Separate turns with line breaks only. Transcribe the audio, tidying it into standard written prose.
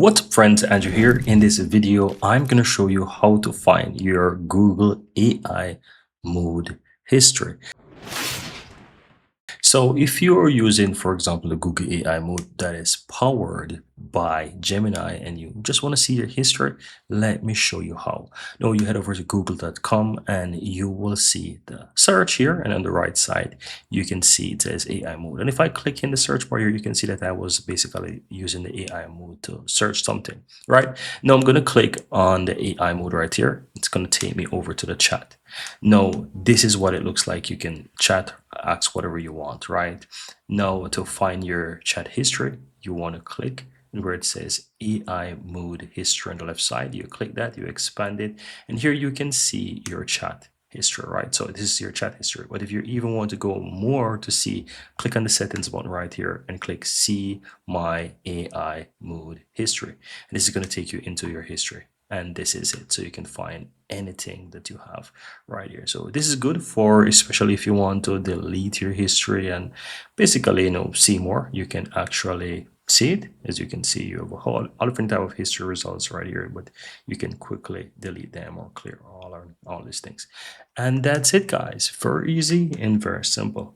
What's up friends, Andrew here. In this video, I'm going to show you how to find your Google AI mood history. So if you're using, for example, the Google AI mode that is powered by Gemini and you just want to see your history, let me show you how. Now you head over to google.com and you will see the search here, and on the right side you can see it says AI mode. And if I click in the search bar here, you can see that I was basically using the AI mode to search something, right? Now I'm going to click on the AI mode right here. It's going to take me over to the chat. Now, this is what it looks like. You can chat, ask whatever you want, right? Now, to find your chat history, you want to click where it says AI mood history on the left side. You click that, you expand it, and here you can see your chat history, right? So this is your chat history. But if you even want to go more to see, click on the settings button right here and click see my AI mood history. And this is going to take you into your history. And this is it. So you can find anything that you have right here. So this is good for, especially if you want to delete your history and basically, see more. You can actually see it. As you can see, you have a whole all different type of history results right here, but you can quickly delete them or clear all these things. And that's it, guys. Very easy and very simple.